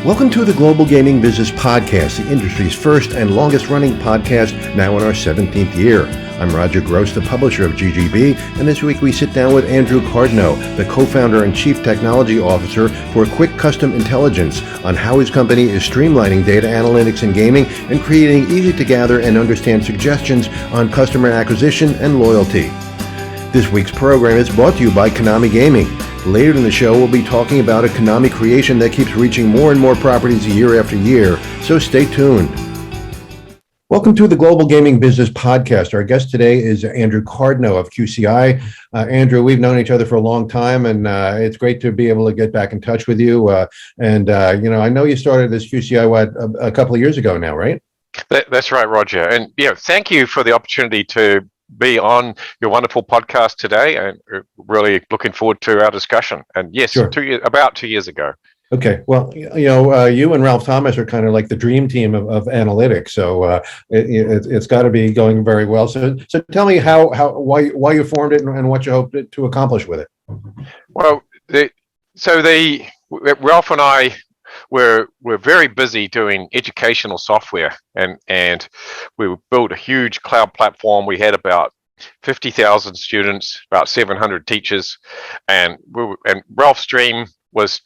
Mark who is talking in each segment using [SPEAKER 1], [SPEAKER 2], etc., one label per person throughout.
[SPEAKER 1] Welcome to the Global Gaming Business Podcast, the industry's first and longest running podcast, now in our 17th year. I'm Roger Gross, the publisher of GGB, and this week we sit down with Andrew Cardno, the co-founder and chief technology officer for Quick Custom Intelligence, on how his company is streamlining data analytics in gaming and creating easy to gather and understand suggestions on customer acquisition and loyalty. This week's program is brought to you by Konami Gaming. Later in the show, we'll be talking about a Konami creation that keeps reaching more and more properties year after year, so stay tuned. Welcome to the Global Gaming Business Podcast. Our guest today is Andrew Cardno of QCI. Andrew, we've known each other for a long time, and it's great to be able to get back in touch with you. I know you started this QCI a couple of years ago now, right?
[SPEAKER 2] That's right, Roger. And thank you for the opportunity to be on your wonderful podcast today, and really looking forward to our discussion. And yes,
[SPEAKER 1] sure.
[SPEAKER 2] About 2 years ago. Okay.
[SPEAKER 1] Well, you and Ralph Thomas are kind of like the dream team of analytics. So it's got to be going very well. So tell me why you formed it and what you hope to accomplish with it.
[SPEAKER 2] Well, Ralph and I we're very busy doing educational software, and we built a huge cloud platform. We had about 50,000 students, about 700 teachers, and Ralph's dream was,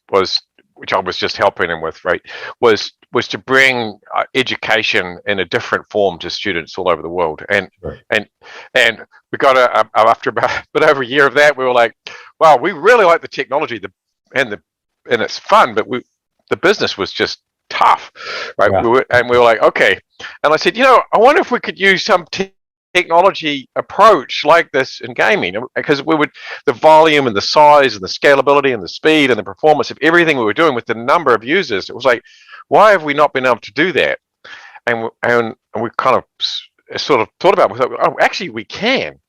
[SPEAKER 2] which I was just helping him with, right, was to bring education in a different form to students all over the world. And
[SPEAKER 1] right.
[SPEAKER 2] and we got after about a bit over a year of that, we were like, wow, we really like the technology, and it's fun, but the business was just tough, right?
[SPEAKER 1] Yeah.
[SPEAKER 2] We were like, okay. And I said, I wonder if we could use some technology approach like this in gaming, because the volume and the size and the scalability and the speed and the performance of everything we were doing with the number of users, it was like, why have we not been able to do that? And we kind of sort of thought about it. We thought, oh, actually we can.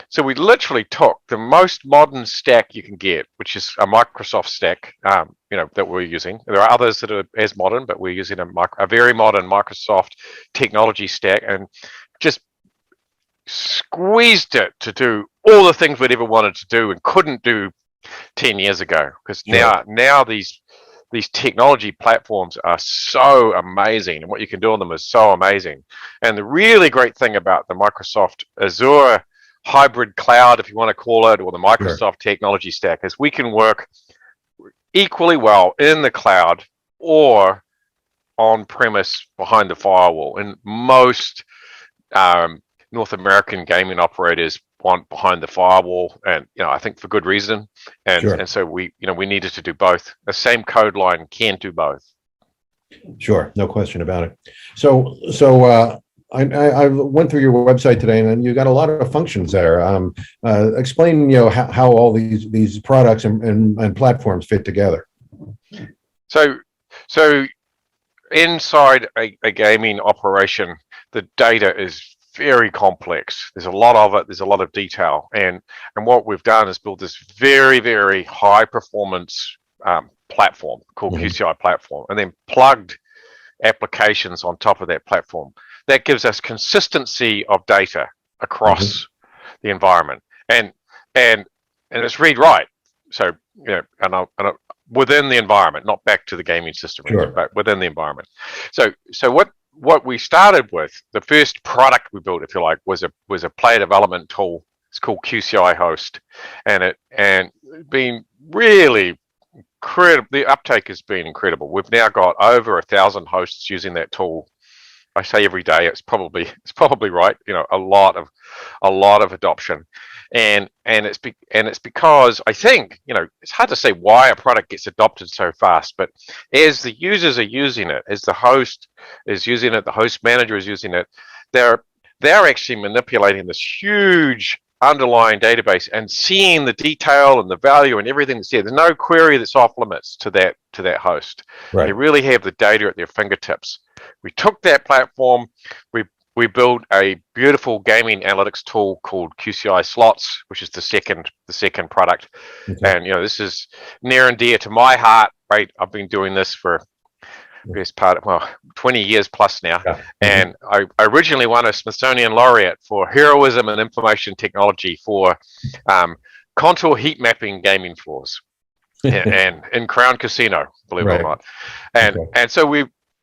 [SPEAKER 2] So we literally took the most modern stack you can get, which is a Microsoft stack, that we're using. There are others that are as modern, but we're using a very modern Microsoft technology stack, and just squeezed it to do all the things we'd ever wanted to do and couldn't do 10 years ago. Because now these technology platforms are so amazing, and what you can do on them is so amazing. And the really great thing about the Microsoft Azure hybrid cloud, if you want to call it, or the Microsoft technology stack, is we can work equally well in the cloud or on-premise behind the firewall. And most North American gaming operators want behind the firewall, and I think for good reason. And so we needed to do both. The same code line can do both.
[SPEAKER 1] Sure, no question about it. So I went through your website today, and you got a lot of functions there. Explain, how all these products and platforms fit together.
[SPEAKER 2] So inside a gaming operation, the data is very complex. There's a lot of it. There's a lot of detail, and what we've done is build this very, very high performance platform called QCI Platform, and then plugged applications on top of that platform. That gives us consistency of data across the environment, and it's read write. So within the environment, not back to the gaming system, but within the environment. So what we started with, the first product we built, if you like, was a player development tool. It's called QCI Host, and been really incredible. The uptake has been incredible. We've now got over 1,000 hosts using that tool. I say every day. It's probably right. A lot of adoption, and it's because I think it's hard to say why a product gets adopted so fast, but as the users are using it, as the host is using it, the host manager is using it, they're actually manipulating this huge underlying database and seeing the detail and the value and everything that's there. There's no query that's off limits to that host. Right. They really have the data at their fingertips. We took that platform, we built a beautiful gaming analytics tool called QCI Slots, which is the second product. Okay. And this is near and dear to my heart, right? I've been doing this for best part of 20 years plus now. Yeah. And I originally won a Smithsonian laureate for heroism and information technology for contour heat mapping gaming floors. and in Crown Casino, believe it or
[SPEAKER 1] Right.
[SPEAKER 2] not. And
[SPEAKER 1] Okay.
[SPEAKER 2] and so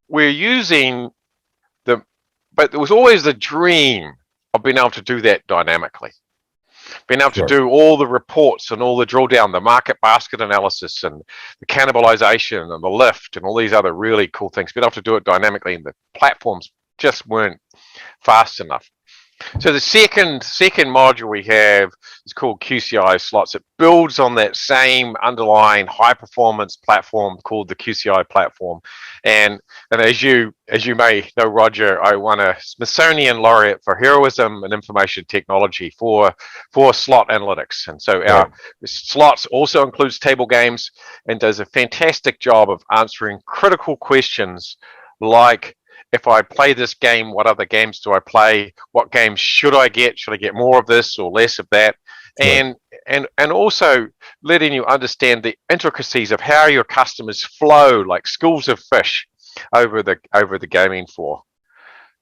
[SPEAKER 2] we're using but there was always the dream of being able to do that dynamically, being able to
[SPEAKER 1] Sure.
[SPEAKER 2] do all the reports and all the drill down, the market basket analysis and the cannibalization and the lift and all these other really cool things, being able to do it dynamically, and the platforms just weren't fast enough. So the second module we have is called QCI Slots. It builds on that same underlying high performance platform called the QCI platform. And as you may know, Roger, I won a Smithsonian laureate for heroism and information technology for slot analytics. And so
[SPEAKER 1] Right.
[SPEAKER 2] our slots also includes table games and does a fantastic job of answering critical questions like, if I play this game, what other games do I play? What games should I get? Should I get more of this or less of that?
[SPEAKER 1] Sure.
[SPEAKER 2] And also letting you understand the intricacies of how your customers flow like schools of fish over the gaming floor.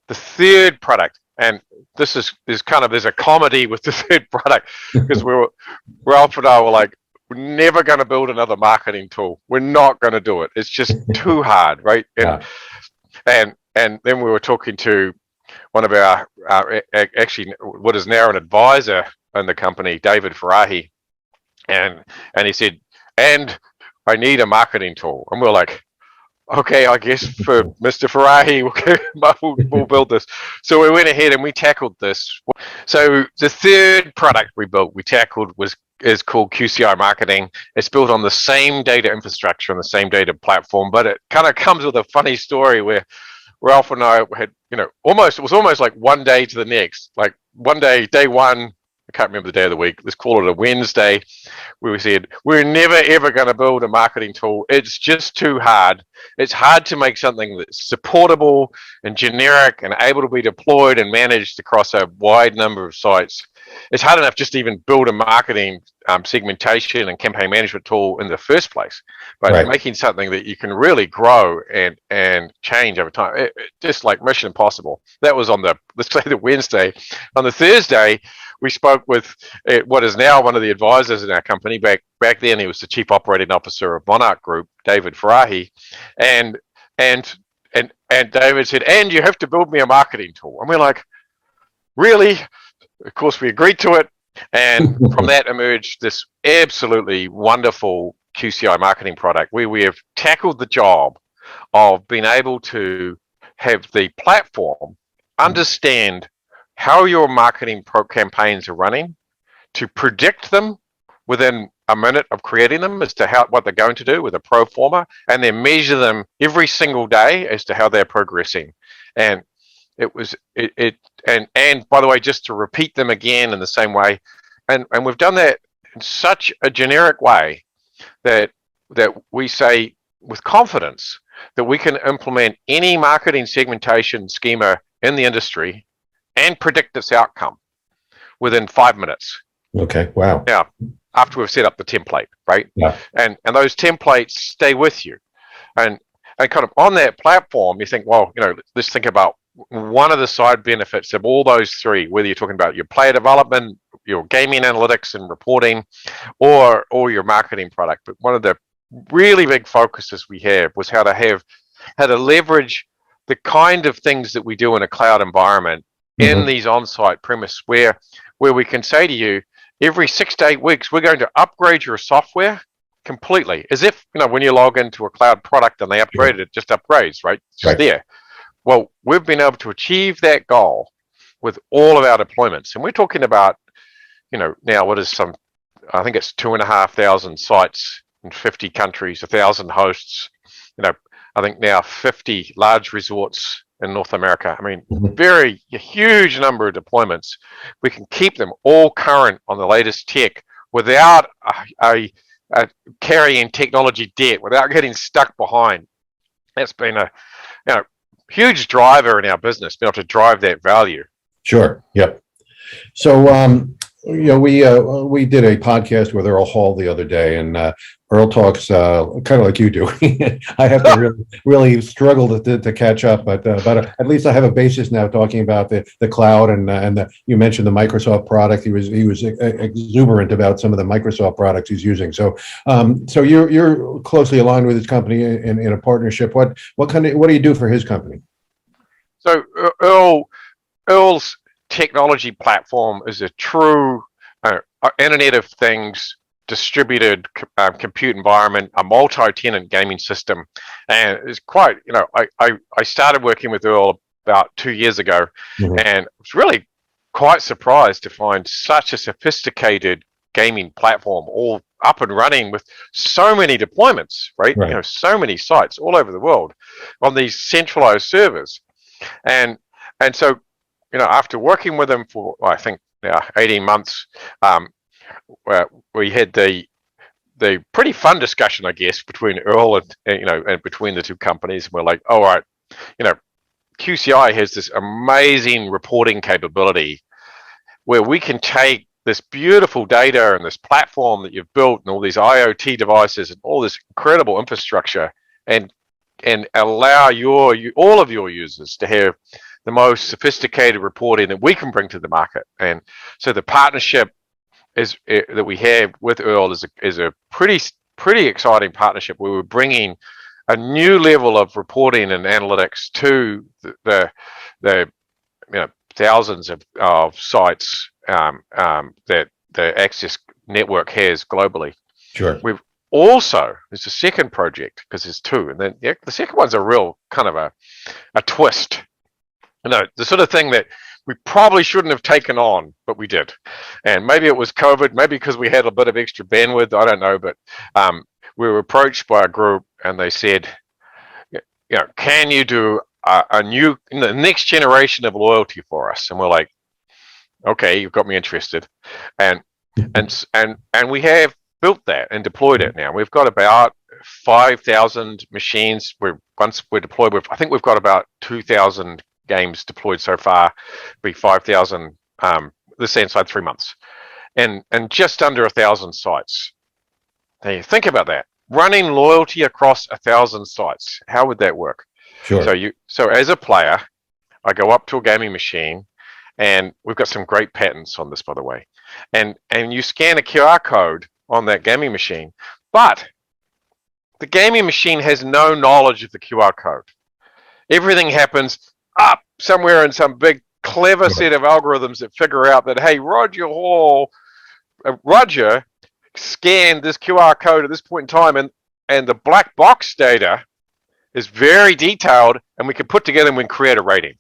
[SPEAKER 2] The third product, and this is kind of, there's a comedy with the third product, because Ralph and I were like, we're never going to build another marketing tool. We're not going to do it. It's just too hard, right?
[SPEAKER 1] Yeah.
[SPEAKER 2] And then we were talking to one of our actually what is now an advisor in the company, David Farahi, and he said, and I need a marketing tool. And we're like, okay, I guess for Mr. Farahi, we'll build this. So we went ahead and we tackled this. So the third product we built, we tackled is called QCI Marketing. It's built on the same data infrastructure and the same data platform, but it kind of comes with a funny story where Ralph and I had, it was almost like one day to the next. Like one day, day one, I can't remember the day of the week, let's call it a Wednesday, we said, we're never ever going to build a marketing tool. It's just too hard. It's hard to make something that's supportable and generic and able to be deployed and managed across a wide number of sites. It's hard enough just to even build a marketing segmentation and campaign management tool in the first place. But
[SPEAKER 1] Right.
[SPEAKER 2] making something that you can really grow and change over time, just like mission impossible. That was on let's say the Wednesday. On the Thursday, we spoke with what is now one of the advisors in our company. Back then, he was the chief operating officer of Monarch Group, David Farahi, and David said, "And you have to build me a marketing tool." And we're like, "Really?" Of course, we agreed to it, and from that emerged this absolutely wonderful QCI marketing product, where we have tackled the job of being able to have the platform understand how your marketing campaigns are running, to predict them within a minute of creating them as to what they're going to do with a pro forma, and then measure them every single day as to how they're progressing. And and by the way, just to repeat them again in the same way, and we've done that in such a generic way that we say with confidence that we can implement any marketing segmentation schema in the industry and predict its outcome within 5 minutes.
[SPEAKER 1] Okay. Wow.
[SPEAKER 2] Now, after we've set up the template, right?
[SPEAKER 1] Yeah.
[SPEAKER 2] And those templates stay with you. And kind of on that platform, you think, well, let's think about one of the side benefits of all those three, whether you're talking about your player development, your gaming analytics and reporting, or your marketing product. But one of the really big focuses we have was how to leverage the kind of things that we do in a cloud environment in these on-site premise where we can say to you, every 6 to 8 weeks, we're going to upgrade your software completely. As if, when you log into a cloud product and they upgrade it, just upgrades, right? It's just there. Well, we've been able to achieve that goal with all of our deployments. And we're talking about, now what is I think it's 2,500 sites in 50 countries, 1,000 hosts, I think now 50 large resorts in North America. I mean, very huge number of deployments. We can keep them all current on the latest tech without carrying technology debt, without getting stuck behind. That's been a huge driver in our business, being able to drive that value.
[SPEAKER 1] Sure. Yep. So we did a podcast with Earl Hall the other day, and Earl talks kind of like you do. I have to really struggle to catch up, but at least I have a basis now talking about the cloud and you mentioned the Microsoft product. He was exuberant about some of the Microsoft products he's using. So you're closely aligned with his company in a partnership. What do you do for his company?
[SPEAKER 2] So Earl's technology platform is a true Internet of Things distributed compute environment, a multi-tenant gaming system, and it's quite. I started working with Earl about 2 years ago, and was really quite surprised to find such a sophisticated gaming platform all up and running with so many deployments, right? So many sites all over the world on these centralized servers, and so. After working with them for, I think, 18 months, we had the pretty fun discussion, I guess, between Earl and between the two companies. We're like, all right, QCI has this amazing reporting capability where we can take this beautiful data and this platform that you've built and all these IoT devices and all this incredible infrastructure and allow all of your users to have the most sophisticated reporting that we can bring to the market. And so the partnership that we have with Earl is a pretty exciting partnership where we're bringing a new level of reporting and analytics to the thousands of sites that the Access network has globally.
[SPEAKER 1] Sure.
[SPEAKER 2] There's a second project, because there's two, and then the second one's a real kind of a twist. The sort of thing that we probably shouldn't have taken on, but we did. And maybe it was COVID, maybe because we had a bit of extra bandwidth, I don't know, but we were approached by a group and they said, can you do the next generation of loyalty for us? And we're like, okay, you've got me interested. And we have built that and deployed it now. We've got about 5,000 machines. Once we're deployed, I think we've got about 2,000 games deployed so far, be 5,000 this inside 3 months, and just under 1,000 sites. Now you think about that, running loyalty across 1,000 sites. How would that work?
[SPEAKER 1] Sure.
[SPEAKER 2] So as a player, I go up to a gaming machine, and we've got some great patents on this, by the way, and you scan a QR code on that gaming machine, but the gaming machine has no knowledge of the QR code. Everything happens up somewhere in some big clever set of algorithms that figure out that, hey, Roger scanned this QR code at this point in time, and the black box data is very detailed, and we can put together and we can create a rating.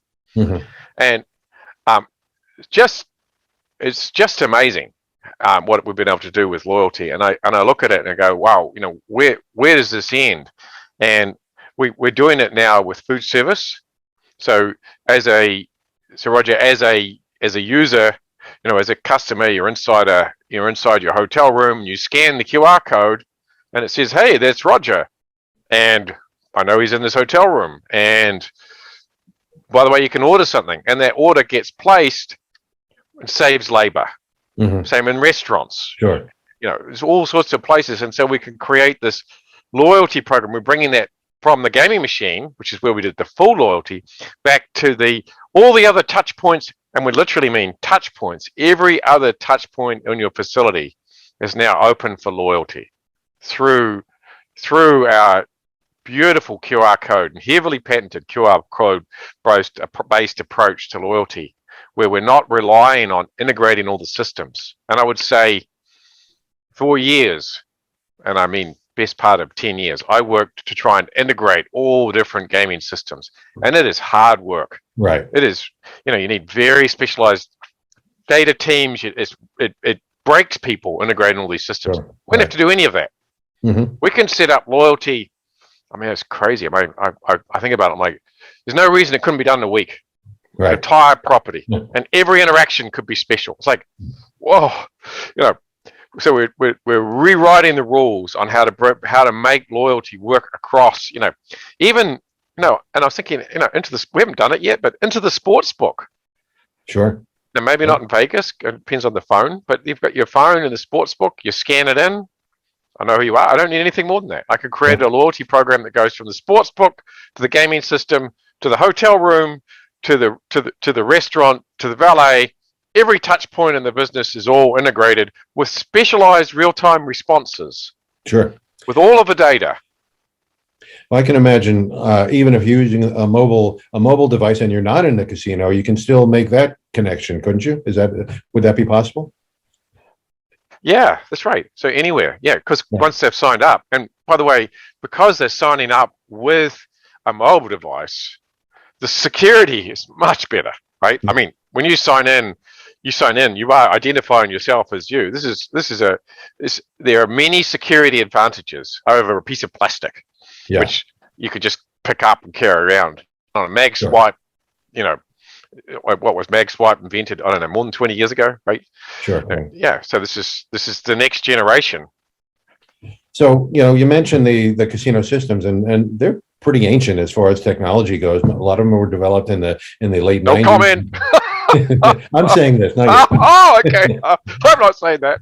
[SPEAKER 2] And it's just amazing what we've been able to do with loyalty. And I look at it and I go, wow, where does this end? And we're doing it now with food service. So Roger, as a user, as a customer, you're inside your hotel room, you scan the QR code and it says, hey, that's Roger. And I know he's in this hotel room. And by the way, you can order something, and that order gets placed and saves labor. Same in restaurants.
[SPEAKER 1] Sure.
[SPEAKER 2] There's all sorts of places. And so we can create this loyalty program. We're bringing that from the gaming machine, which is where we did the full loyalty, back to all the other touch points, and we literally mean touch points. Every other touch point in your facility is now open for loyalty through our beautiful QR code and heavily patented QR code based approach to loyalty, where we're not relying on integrating all the systems. And I would say for years, and I mean best part of 10 years, I worked to try and integrate all different gaming systems, and it is hard work.
[SPEAKER 1] Right.
[SPEAKER 2] It is, you need very specialized data teams. It breaks people integrating all these systems.
[SPEAKER 1] Sure.
[SPEAKER 2] We don't have to do any of that. We can set up loyalty. I mean, it's crazy. I think about it. I'm like, there's no reason it couldn't be done in a week. Right. An entire property, and every interaction could be special. It's like, whoa, So we're rewriting the rules on how to make loyalty work across, even, and I was thinking, we haven't done it yet, but into the sports book.
[SPEAKER 1] Sure.
[SPEAKER 2] Now, maybe not in Vegas, it depends on the phone, but you've got your phone and the sports book, you scan it in, I know who you are. I don't need anything more than that. I could create a loyalty program that goes from the sports book to the gaming system to the hotel room to the restaurant to the valet. Every touch point in the business is all integrated with specialized real-time responses.
[SPEAKER 1] Sure.
[SPEAKER 2] With all of the data.
[SPEAKER 1] Well, I can imagine even if you're using a mobile device and you're not in the casino, you can still make that connection, couldn't you? Would that be possible?
[SPEAKER 2] Yeah, that's right. So anywhere, because once they've signed up, and by the way, because they're signing up with a mobile device, the security is much better, right? I mean, when you sign in, you are identifying yourself as you. There are many security advantages over a piece of plastic, which you could just pick up and carry around on a mag swipe. You know, what was mag swipe invented? I don't know, more than 20 years ago, right?
[SPEAKER 1] Sure.
[SPEAKER 2] So this is the next generation.
[SPEAKER 1] So you mentioned the casino systems, and they're pretty ancient as far as technology goes. A lot of them were developed in the late 90s.
[SPEAKER 2] No comment.
[SPEAKER 1] I'm saying this, not you.
[SPEAKER 2] Oh, okay. I'm not saying that.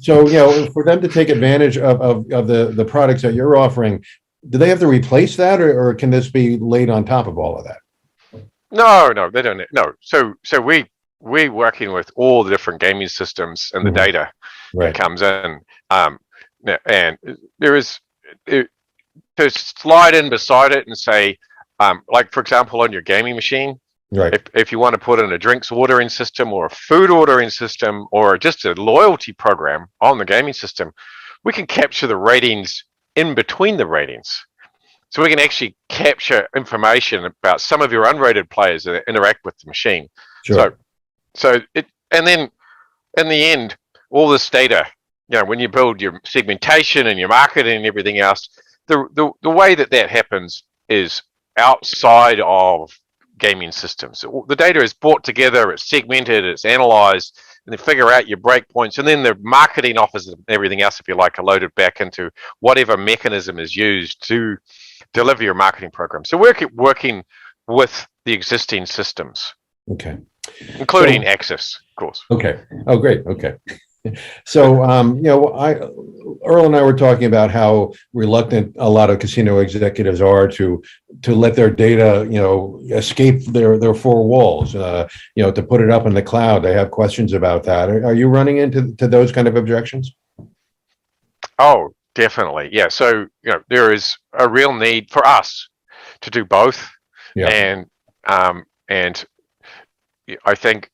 [SPEAKER 1] So for them to take advantage of the products that you're offering, do they have to replace that, or can this be laid on top of all of that?
[SPEAKER 2] No, they don't. No. So we working with all the different gaming systems and the data that comes in. And there is to slide in beside it and say, like for example, on your gaming machine, if you want to put in a drinks ordering system or a food ordering system or just a loyalty program on the gaming system, we can capture the ratings in between the ratings. So we can actually capture information about some of your unrated players that interact with the machine.
[SPEAKER 1] Sure.
[SPEAKER 2] And then in the end, all this data, when you build your segmentation and your marketing and everything else, the way that happens is outside of gaming systems. The data is brought together, it's segmented, it's analyzed, and then figure out your breakpoints, and then the marketing offers and everything else, if you like, are loaded back into whatever mechanism is used to deliver your marketing program. So we're working with the existing systems.
[SPEAKER 1] Okay.
[SPEAKER 2] Including Access, of course.
[SPEAKER 1] Okay. Oh, great. Okay. So, Earl and I were talking about how reluctant a lot of casino executives are to let their data, escape their four walls, to put it up in the cloud. They have questions about that. Are you running into those kind of objections?
[SPEAKER 2] Oh, definitely. Yeah. So, there is a real need for us to do both. Yeah. And I think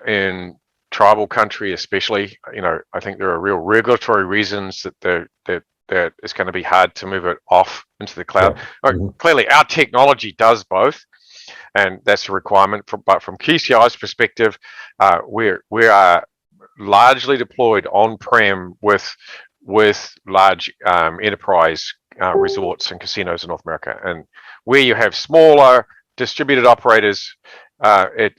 [SPEAKER 2] in tribal country especially, I think there are real regulatory reasons that it's going to be hard to move it off into the cloud. Yeah. Clearly, our technology does both, and that's a requirement. But from QCI's perspective, we are largely deployed on-prem with large enterprise resorts and casinos in North America. And where you have smaller distributed operators, it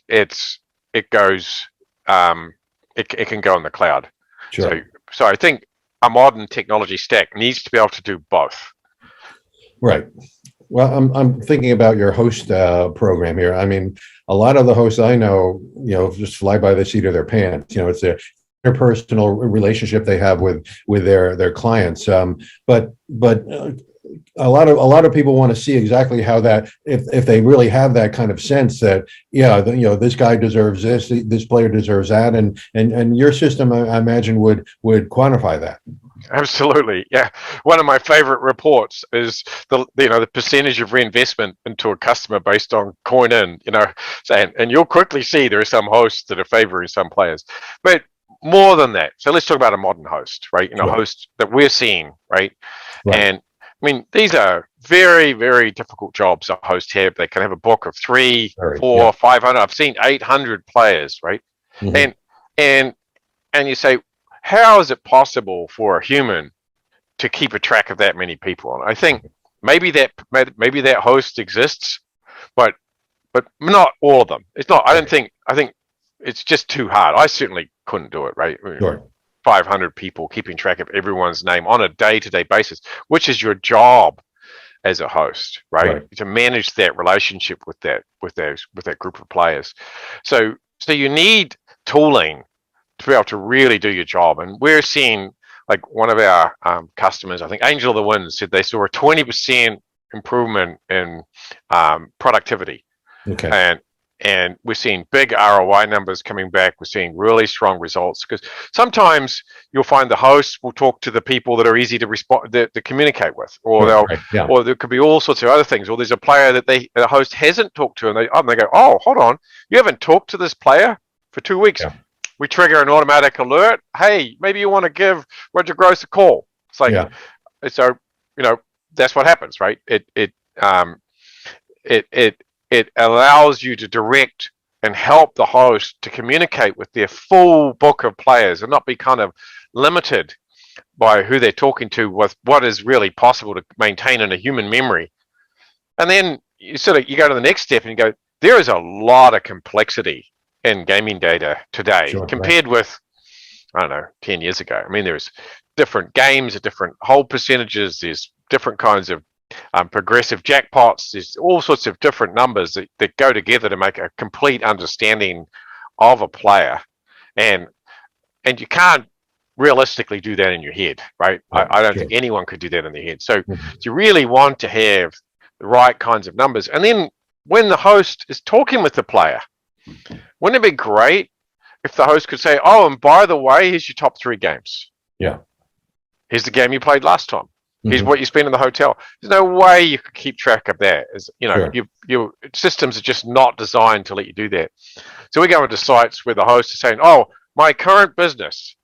[SPEAKER 2] can go in the cloud.
[SPEAKER 1] Sure.
[SPEAKER 2] So I think a modern technology stack needs to be able to do both.
[SPEAKER 1] Right. Well, I'm thinking about your host program here. I mean, a lot of the hosts I know, just fly by the seat of their pants. It's their interpersonal relationship they have with their clients. But a lot of people want to see exactly how that, if they really have that kind of sense that, this guy deserves this player deserves that, and your system, I imagine, would quantify that.
[SPEAKER 2] Absolutely, yeah. One of my favorite reports is the percentage of reinvestment into a customer based on coin in. And you'll quickly see there are some hosts that are favoring some players, but more than that. So let's talk about a modern host, right? Hosts that we're seeing, right? And I mean, these are very, very difficult jobs a host have. They can have a book of 300, 400, 500. I've seen 800 players, right? Mm-hmm. And you say, how is it possible for a human to keep a track of that many people? And I think maybe that host exists, but not all of them. It's not. I think it's just too hard. I certainly couldn't do it, right?
[SPEAKER 1] Sure.
[SPEAKER 2] 500 people keeping track of everyone's name on a day-to-day basis, which is your job as a host, right? To manage that relationship with that group of players. So So you need tooling to be able to really do your job. And we're seeing, like one of our customers, I think Angel of the Wind, said they saw a 20% improvement in productivity.
[SPEAKER 1] Okay.
[SPEAKER 2] And we're seeing big ROI numbers coming back. We're seeing really strong results, because sometimes you'll find the host will talk to the people that are easy to respond, to communicate with, or or there could be all sorts of other things. Or there's a player that the host hasn't talked to, and they go, "Oh, hold on, you haven't talked to this player for 2 weeks."
[SPEAKER 1] Yeah.
[SPEAKER 2] We trigger an automatic alert. Hey, maybe you want to give Roger Gross a call. It's like, so that's what happens, right? It allows you to direct and help the host to communicate with their full book of players and not be kind of limited by who they're talking to with what is really possible to maintain in a human memory. And then you go to the next step and you go, there is a lot of complexity in gaming data today compared with, I don't know, 10 years ago. I mean, there's different games at different hold percentages. There's different kinds of progressive jackpots. There's all sorts of different numbers that go together to make a complete understanding of a player, and you can't realistically do that in your head, right? I don't think anyone could do that in their head. So you really want to have the right kinds of numbers. And then when the host is talking with the player, wouldn't it be great if the host could say, "Oh, and by the way, here's your top 3 games.
[SPEAKER 1] Yeah.
[SPEAKER 2] Here's the game you played last time. Here's what you spent in the hotel." There's no way you could keep track of that. Your systems are just not designed to let you do that. So we go into sites where the host is saying, "Oh, my current business,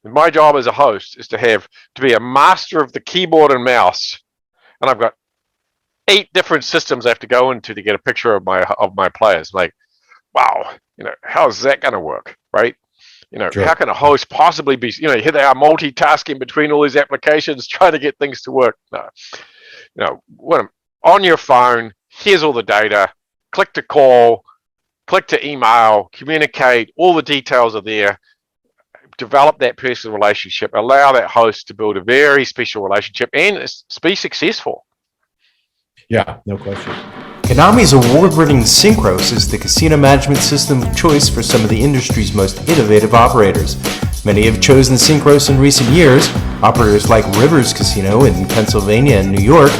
[SPEAKER 2] my job as a host is to be a master of the keyboard and mouse, and I've got 8 different systems I have to go into to get a picture of my players." Like, wow, how's that going to work, right? How can a host possibly be, here they are multitasking between all these applications, trying to get things to work? No. On your phone, here's all the data, click to call, click to email, communicate, all the details are there, develop that personal relationship, allow that host to build a very special relationship and be successful.
[SPEAKER 1] Yeah, no question.
[SPEAKER 3] Konami's award-winning Synchros is the casino management system of choice for some of the industry's most innovative operators. Many have chosen Synchros in recent years. Operators like Rivers Casino in Pennsylvania and New York,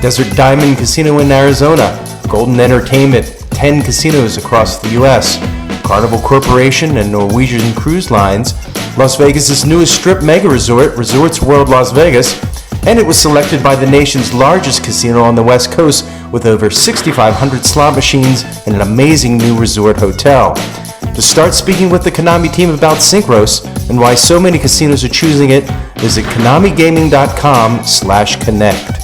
[SPEAKER 3] Desert Diamond Casino in Arizona, Golden Entertainment, 10 casinos across the U.S., Carnival Corporation and Norwegian Cruise Lines, Las Vegas' newest strip mega resort, Resorts World Las Vegas, and it was selected by the nation's largest casino on the West Coast with over 6,500 slot machines and an amazing new resort hotel. To start speaking with the Konami team about Synchros and why so many casinos are choosing it, visit konamigaming.com/connect.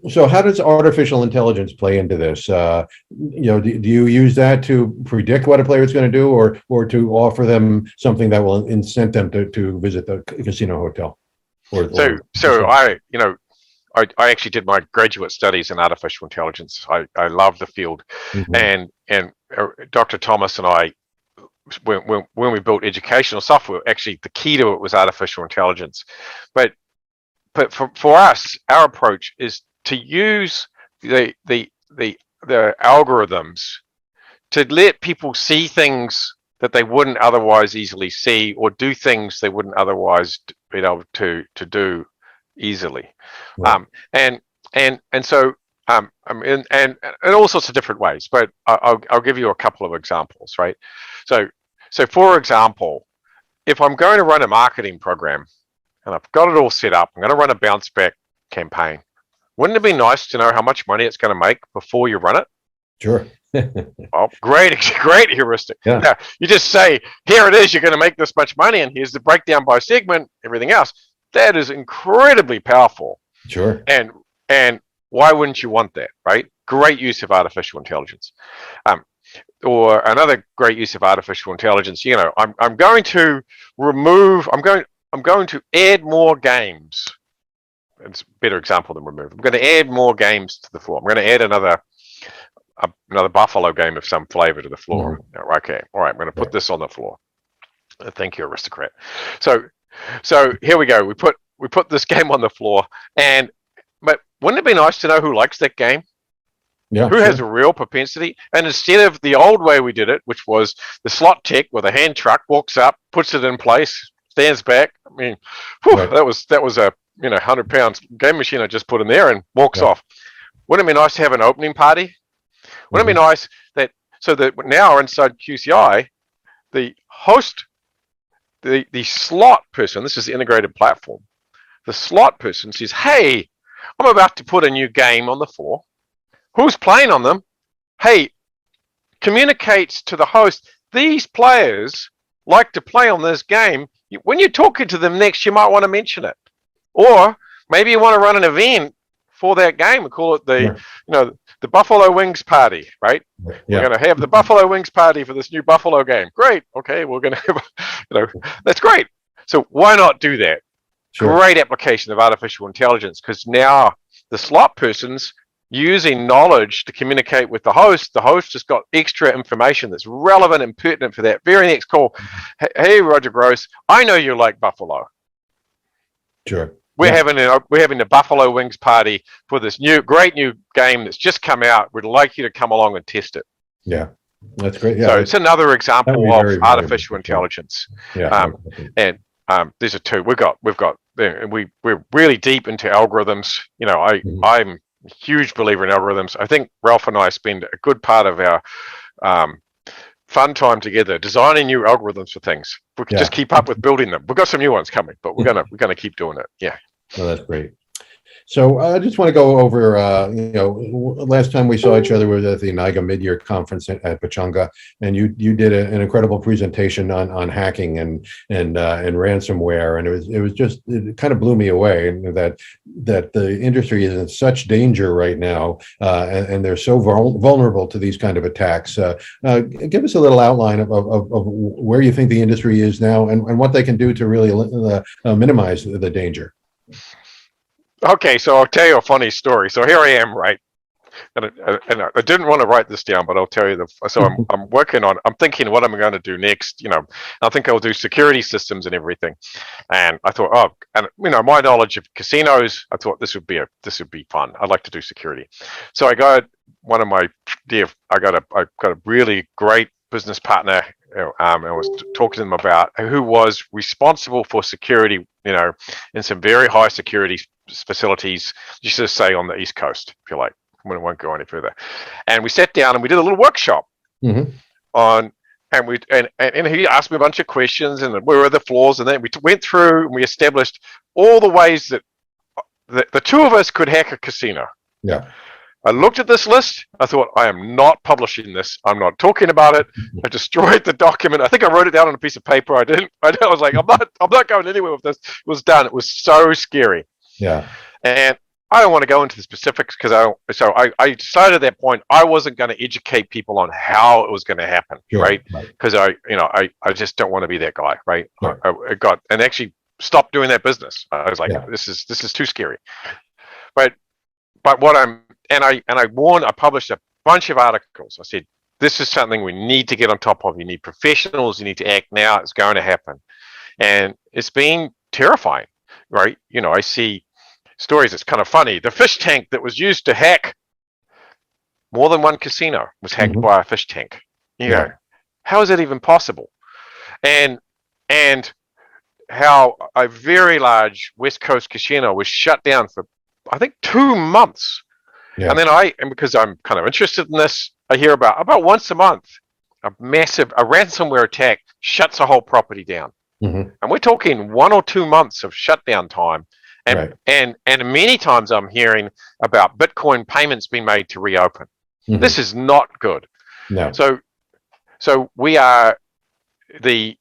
[SPEAKER 1] So how does artificial intelligence play into this? Do you use that to predict what a player is going to do, or to offer them something that will incent them to visit the casino hotel?
[SPEAKER 2] I actually did my graduate studies in artificial intelligence. I love the field, and Dr. Thomas and I, when we built educational software, actually the key to it was artificial intelligence. But for us, our approach is to use the algorithms to let people see things that they wouldn't otherwise easily see, or do things they wouldn't otherwise be able to do easily. Right. And all sorts of different ways, but I'll give you a couple of examples, right? So for example, if I'm going to run a marketing program and I've got it all set up, I'm going to run a bounce back campaign. Wouldn't it be nice to know how much money it's going to make before you run it?
[SPEAKER 1] Sure.
[SPEAKER 2] Oh, great heuristic. Yeah. Now, you just say, here it is, you're going to make this much money, and here's the breakdown by segment, everything else. That is incredibly powerful.
[SPEAKER 1] Sure.
[SPEAKER 2] And why wouldn't you want that, right? Great use of artificial intelligence. Or another great use of artificial intelligence, I'm going to add more games. It's a better example than remove. I'm going to add more games to the floor. I'm going to add another Buffalo game of some flavor to the floor. Okay, all right, I'm going to put this on the floor. Thank you, aristocrat. So here we go. We put this game on the floor, but wouldn't it be nice to know who likes that game?
[SPEAKER 1] Yeah,
[SPEAKER 2] Who has a real propensity? And instead of the old way we did it, which was the slot tech with a hand truck walks up, puts it in place, stands back. I mean,
[SPEAKER 1] Right.
[SPEAKER 2] that was a 100-pound game machine I just put in there and walks
[SPEAKER 1] Yeah.
[SPEAKER 2] off. Wouldn't it be nice to have an opening party? Wouldn't it be nice that now inside QCI, the host, the slot person, this is the integrated platform, the slot person says, hey, I'm about to put a new game on the floor. Who's playing on them? Hey, communicates to the host, these players like to play on this game. When you're talking to them next, you might want to mention it. Or maybe you want to run an event for that game and call it the Buffalo Wings party, right?
[SPEAKER 1] Yeah.
[SPEAKER 2] We're going to have the Buffalo Wings party for this new Buffalo game. Great. Okay, we're going to have, that's great. So why not do that?
[SPEAKER 1] Sure.
[SPEAKER 2] Great application of artificial intelligence, because now the slot person's using knowledge to communicate with the host. The host has got extra information that's relevant and pertinent for that very next call. Hey, Roger Gross, I know you like Buffalo.
[SPEAKER 1] Sure.
[SPEAKER 2] We're having a Buffalo Wings party for this great new game that's just come out. We'd like you to come along and test it.
[SPEAKER 1] Yeah, that's great. Yeah,
[SPEAKER 2] so it's another example of artificial intelligence.
[SPEAKER 1] Yeah,
[SPEAKER 2] and these are two. We're really deep into algorithms. I'm a huge believer in algorithms. I think Ralph and I spend a good part of our fun time together designing new algorithms for things. We can just keep up with building them. We've got some new ones coming, but we're gonna keep doing it. Yeah.
[SPEAKER 1] Well, that's great. So I just want to go over, last time we saw each other was at the NIGA mid-year conference at Pechanga, and you did an incredible presentation on hacking and ransomware, and it kind of blew me away that the industry is in such danger right now, and they're so vulnerable to these kind of attacks. Give us a little outline of where you think the industry is now and what they can do to really minimize the danger.
[SPEAKER 2] Okay, so I'll tell you a funny story. So here I am, right? And I didn't want to write this down, but I'll tell you I'm thinking what I'm going to do next. I think I'll do security systems and everything. And I thought, my knowledge of casinos, I thought this would be fun. I'd like to do security. So I got I got a really great business partner. I was talking to them about who was responsible for security, in some very high security facilities, just to say on the East Coast, if you like. We won't go any further. And we sat down and we did a little workshop and he asked me a bunch of questions and where were the flaws, and then we went through and we established all the ways that the two of us could hack a casino. Yeah. I looked at this list. I thought, I am not publishing this. I'm not talking about it. I destroyed the document. I think I wrote it down on a piece of paper. I was like, I'm not going anywhere with this. It was done. It was so scary. Yeah. And I don't want to go into the specifics because I decided at that point I wasn't going to educate people on how it was going to happen, right? Because I just don't want to be that guy, right? I got and actually stopped doing that business. I was like, this is too scary. But what I published a bunch of articles. I said, this is something we need to get on top of. You need professionals. You need to act now. It's going to happen. And it's been terrifying, right? I see stories. It's kind of funny. The fish tank that was used to hack more than one casino was hacked by a fish tank. How is that even possible? And how a very large West Coast casino was shut down for, I think, 2 months. Yeah. And then because I'm kind of interested in this, I hear about once a month, a ransomware attack shuts a whole property down. And we're talking 1 or 2 months of shutdown time. And many times I'm hearing about Bitcoin payments being made to reopen. This is not good. No. So we are the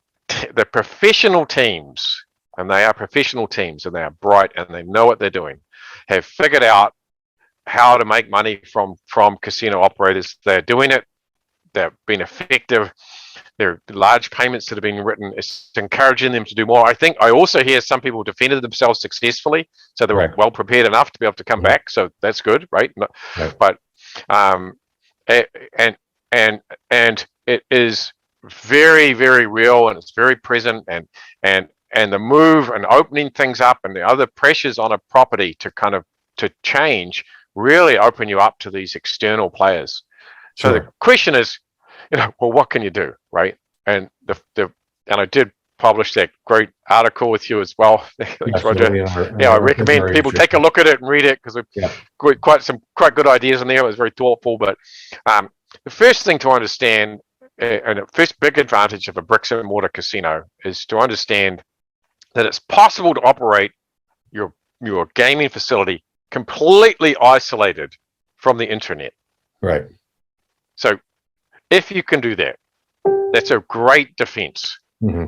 [SPEAKER 2] professional teams, and they are professional teams, and they are bright, and they know what they're doing, have figured out how to make money from casino operators. They're doing it. They've been effective. There are large payments that have been written. It's encouraging them to do more. I think I also hear some people defended themselves successfully, so they're well prepared enough to be able to come back. So that's good, right? But and it is very, very real, and it's very present, and the move and opening things up and the other pressures on a property to change really open you up to these external players. So
[SPEAKER 1] Sure.
[SPEAKER 2] the question is, well, what can you do, right? And and I did publish that great article with you as well. Thanks, Roger. I recommend people take a look at it and read it, because we've got quite good ideas in there. It was very thoughtful. But the first thing to understand, and the first big advantage of a bricks and mortar casino, is to understand that it's possible to operate your gaming facility completely isolated from the internet.
[SPEAKER 1] Right.
[SPEAKER 2] So if you can do that, that's a great defense,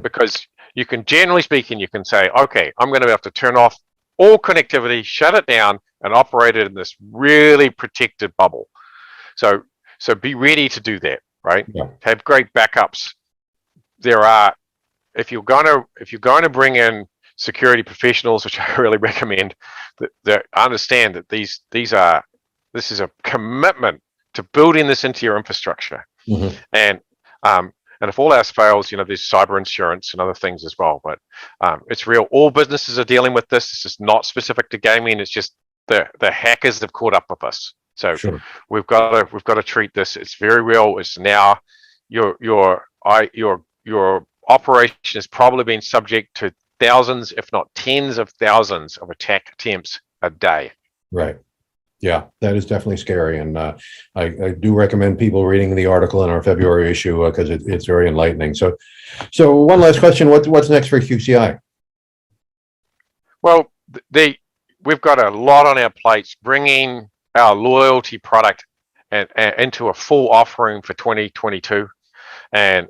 [SPEAKER 2] because you can, generally speaking, you can say, okay, I'm going to have to turn off all connectivity, shut it down, and operate it in this really protected bubble. So be ready to do that, right?
[SPEAKER 1] Yeah.
[SPEAKER 2] Have great backups. If you're going to bring in security professionals, which I really recommend, that understand that this is a commitment to building this into your infrastructure. And if all else fails, there's cyber insurance and other things as well. But it's real. All businesses are dealing with this. This is not specific to gaming. It's just the hackers have caught up with us. So
[SPEAKER 1] Sure.
[SPEAKER 2] we've got to treat this. It's very real. It's now your operation has probably been subject to thousands, if not tens of thousands, of attack attempts a day.
[SPEAKER 1] Right. Yeah, that is definitely scary. And I do recommend people reading the article in our February issue, because it's very enlightening. So one last question. What's next for QCI?
[SPEAKER 2] Well, we've got a lot on our plates, bringing our loyalty product and into a full offering for 2022, and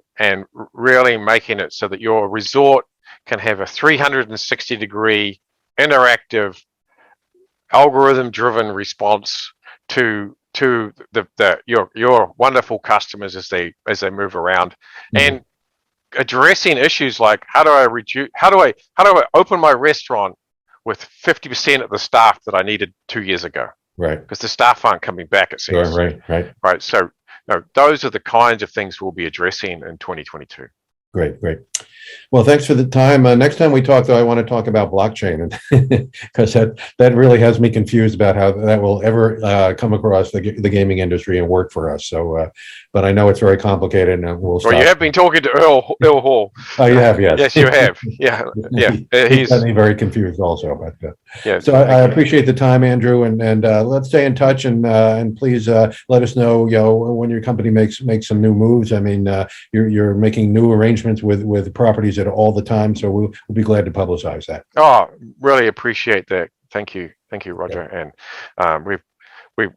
[SPEAKER 2] really making it so that your resort can have a 360-degree interactive, algorithm-driven response to your wonderful customers as they move around, and addressing issues like how do I open my restaurant with 50% of the staff that I needed 2 years ago,
[SPEAKER 1] Right.
[SPEAKER 2] because the staff aren't coming back, it seems.
[SPEAKER 1] Right.
[SPEAKER 2] Right. So those are the kinds of things we'll be addressing in 2022.
[SPEAKER 1] Great. Well, thanks for the time. Next time we talk, though, I want to talk about blockchain, because that really has me confused about how that will ever come across the gaming industry and work for us. So, but I know it's very complicated, and we'll stop.
[SPEAKER 2] Well, you have been talking to Earl Hall.
[SPEAKER 1] Oh, you have, yes.
[SPEAKER 2] Yes, you have. Yeah.
[SPEAKER 1] He's got me very confused also. But
[SPEAKER 2] yeah.
[SPEAKER 1] So I appreciate the time, Andrew, and let's stay in touch, and please let us know, when your company makes some new moves. I mean, you're making new arrangements with properties at all the time, so we'll be glad to publicize that.
[SPEAKER 2] Oh, really appreciate that. Thank you, Roger. Yeah. And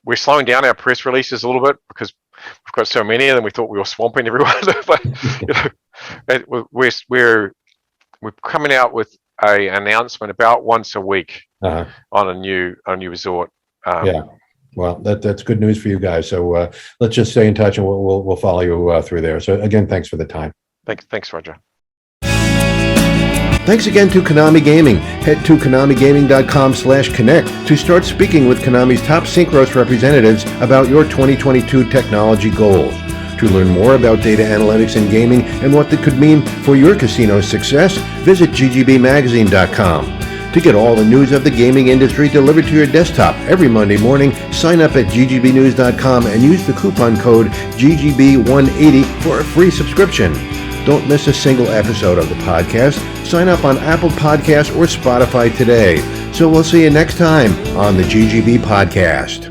[SPEAKER 2] we're slowing down our press releases a little bit, because we've got so many of them. We thought we were swamping everyone, but we're coming out with an announcement about once a week on a new resort.
[SPEAKER 1] Yeah. Well, that's good news for you guys. So let's just stay in touch, and we'll follow you through there. So again, thanks for the time.
[SPEAKER 2] Thanks, Roger.
[SPEAKER 1] Thanks again to Konami Gaming. Head to konamigaming.com/connect to start speaking with Konami's top Synchros representatives about your 2022 technology goals. To learn more about data analytics in gaming and what that could mean for your casino's success, visit ggbmagazine.com. To get all the news of the gaming industry delivered to your desktop every Monday morning, sign up at ggbnews.com and use the coupon code GGB180 for a free subscription. Don't miss a single episode of the podcast. Sign up on Apple Podcasts or Spotify today. So we'll see you next time on the GGB Podcast.